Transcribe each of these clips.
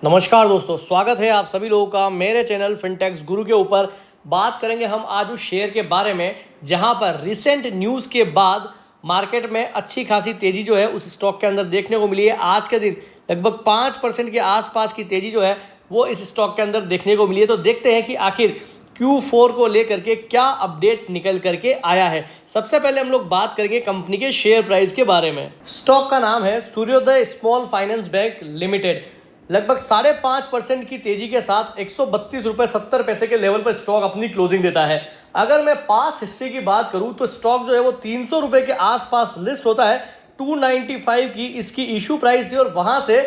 नमस्कार दोस्तों, स्वागत है आप सभी लोगों का मेरे चैनल फिनटेक्स गुरु के ऊपर। बात करेंगे हम आज उस शेयर के बारे में जहां पर रिसेंट न्यूज़ के बाद मार्केट में अच्छी खासी तेजी जो है उस स्टॉक के अंदर देखने को मिली है। आज के दिन लगभग 5% के आसपास की तेजी जो है वो इस स्टॉक के अंदर देखने को मिली है। तो देखते हैं कि आखिर Q4 को लेकर के क्या अपडेट निकल करके आया है। सबसे पहले हम लोग बात करेंगे कंपनी के शेयर प्राइस के बारे में। स्टॉक का नाम है सूर्योदय स्मॉल फाइनेंस बैंक लिमिटेड। लगभग 5.5% की तेजी के साथ 132 रुपये 70 पैसे के लेवल पर स्टॉक अपनी क्लोजिंग देता है। अगर मैं पास्ट हिस्ट्री की बात करूं तो स्टॉक जो है वो 300 रुपये के आसपास लिस्ट होता है। 295 की इसकी इशू प्राइस थी और वहां से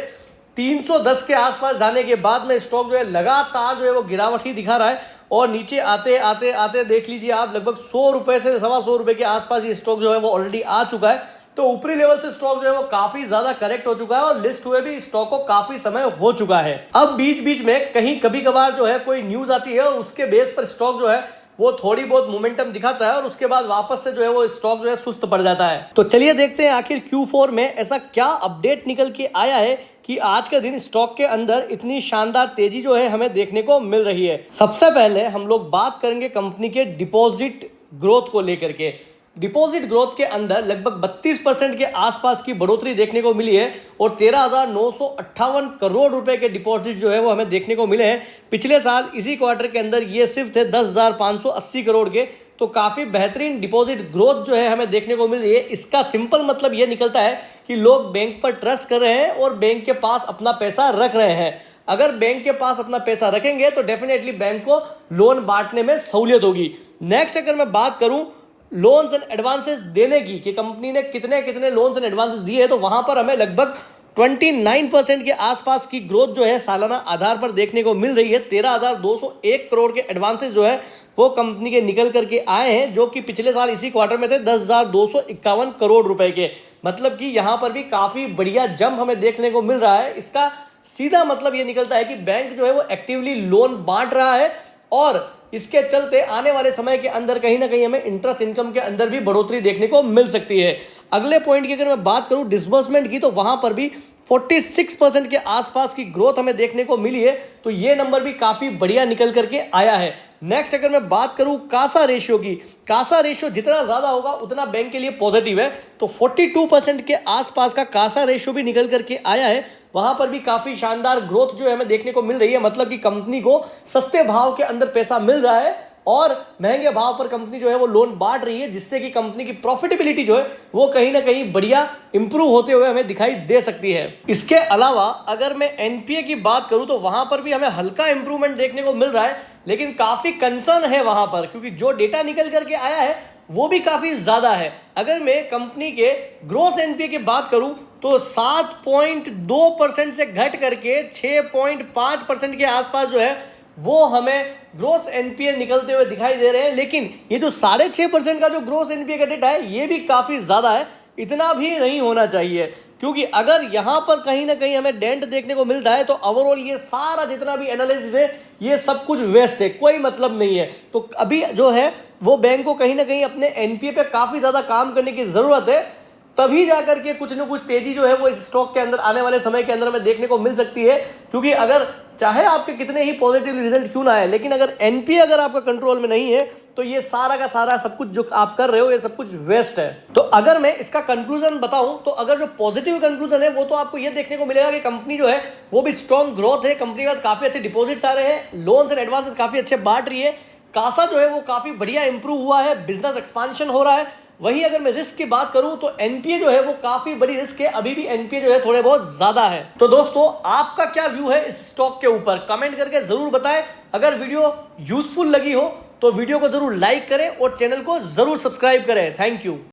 310 के आसपास जाने के बाद में स्टॉक जो है लगातार जो है वो गिरावट ही दिखा रहा है और नीचे आते आते आते देख लीजिए आप लगभग 100 रुपये से 125 रुपये के आसपास ये स्टॉक जो है वो ऑलरेडी आ चुका है। तो ऊपरी लेवल से स्टॉक जो है वो काफी ज्यादा करेक्ट हो चुका है और लिस्ट हुए भी स्टॉक को काफी समय हो चुका है। अब बीच बीच में कहीं कभी कभार जो है कोई न्यूज आती है और उसके बेस पर स्टॉक जो है वो थोड़ी बहुत मोमेंटम दिखाता है और उसके बाद वापस से जो है वो स्टॉक जो है सुस्त पड़ जाता है। तो चलिए देखते हैं आखिर Q4 में ऐसा क्या अपडेट निकल के आया है कि आज के दिन स्टॉक के अंदर इतनी शानदार तेजी जो है हमें देखने को मिल रही है। सबसे पहले हम लोग बात करेंगे कंपनी के डिपॉजिट ग्रोथ को लेकर के। डिपॉजिट ग्रोथ के अंदर लगभग 32% के आसपास की बढ़ोतरी देखने को मिली है और 13,958 करोड़ रुपए के डिपॉजिट जो है वो हमें देखने को मिले हैं। पिछले साल इसी क्वार्टर के अंदर ये सिर्फ थे 10,580 करोड़ के। तो काफ़ी बेहतरीन डिपॉजिट ग्रोथ जो है हमें देखने को मिल रही है। इसका सिंपल मतलब ये निकलता है कि लोग बैंक पर ट्रस्ट कर रहे हैं और बैंक के पास अपना पैसा रख रहे हैं। अगर बैंक के पास अपना पैसा रखेंगे तो डेफिनेटली बैंक को लोन बांटने में सहूलियत होगी। नेक्स्ट अगर मैं बात करूं लोन्स एंड एडवांसेस देने की कि कंपनी ने कितने कितने लोन्स एंड एडवांसेस दिए हैं तो वहां पर हमें लगभग 29% के आसपास की ग्रोथ जो है सालाना आधार पर देखने को मिल रही है। 13,201 करोड़ के एडवांसेस जो है वो कंपनी के निकल करके आए हैं जो कि पिछले साल इसी क्वार्टर में थे 10,251 करोड़ रुपए के। मतलब कि यहां पर भी काफी बढ़िया जंप हमें देखने को मिल रहा है। इसका सीधा मतलब ये निकलता है कि बैंक जो है वो एक्टिवली लोन बांट रहा है और इसके चलते आने वाले समय के अंदर कहीं ना कहीं हमें इंटरेस्ट इनकम के अंदर भी बढ़ोतरी देखने को मिल सकती है। अगले पॉइंट की अगर मैं बात करूं डिसबर्समेंट की तो वहां पर भी 46% के आसपास की ग्रोथ हमें देखने को मिली है। तो ये नंबर भी काफी बढ़िया निकल करके आया है। नेक्स्ट अगर मैं बात करूं कासा रेशियो की, कासा रेशियो जितना ज्यादा होगा उतना बैंक के लिए पॉजिटिव है। तो 42% के आसपास का कासा रेशियो भी निकल करके आया है। वहां पर भी काफी शानदार ग्रोथ जो है हमें देखने को मिल रही है। मतलब कि कंपनी को सस्ते भाव के अंदर पैसा मिल रहा है और महंगे भाव पर कंपनी जो है वो लोन बांट रही है जिससे कि कंपनी की प्रॉफिटेबिलिटी जो है वो कहीं ना कहीं बढ़िया इंप्रूव होते हुए हमें दिखाई दे सकती है। इसके अलावा अगर मैं एनपीए की बात करूं तो वहां पर भी हमें हल्का इंप्रूवमेंट देखने को मिल रहा है लेकिन काफी कंसर्न है वहां पर क्योंकि जो डेटा निकल करके आया है वो भी काफी ज्यादा है। अगर मैं कंपनी के ग्रोस एनपीए की बात करूं तो 7.2% से घट करके 6.5% के आसपास जो है वो हमें ग्रोस एनपीए निकलते हुए दिखाई दे रहे हैं। लेकिन ये जो 6.5% का जो ग्रोस एनपीए का डेटा है ये भी काफी ज्यादा है। इतना भी नहीं होना चाहिए क्योंकि अगर यहां पर कहीं ना कहीं हमें डेंट देखने को मिलता है तो ओवरऑल ये सारा जितना भी एनालिसिस है ये सब कुछ वेस्ट है, कोई मतलब नहीं है। तो अभी जो है वो बैंक को कहीं ना कहीं अपने एनपीए पे काफी ज्यादा काम करने की जरूरत है। तभी जाकर के कुछ ना कुछ तेजी जो है वो इस स्टॉक के अंदर आने वाले समय के अंदर हमें देखने को मिल सकती है। क्योंकि अगर चाहे आपके कितने ही पॉजिटिव रिजल्ट क्यों ना आए लेकिन अगर एनपीए अगर आपका कंट्रोल में नहीं है तो ये सारा का सारा सब कुछ जो आप कर रहे हो ये सब कुछ वेस्ट है। तो अगर मैं इसका कंक्लूजन बताऊं तो अगर जो पॉजिटिव कंक्लूजन है वो तो आपको ये देखने को मिलेगा कि कंपनी जो है वो भी स्ट्रॉन्ग ग्रोथ है, कंपनी के पास काफी अच्छे डिपॉजिट्स आ रहे हैं, लोन्स एंड एडवांसेस काफी अच्छे बांट रही है, कासा जो है वो काफी बढ़िया इंप्रूव हुआ है, बिजनेस एक्सपांशन हो रहा है। वहीं अगर मैं रिस्क की बात करूं तो एनपीए जो है वो काफी बड़ी रिस्क है, अभी भी एनपीए जो है थोड़े बहुत ज्यादा है। तो दोस्तों आपका क्या व्यू है इस स्टॉक के ऊपर कमेंट करके जरूर बताएं। अगर वीडियो यूजफुल लगी हो तो वीडियो को जरूर लाइक करें और चैनल को जरूर सब्सक्राइब करें। Thank you.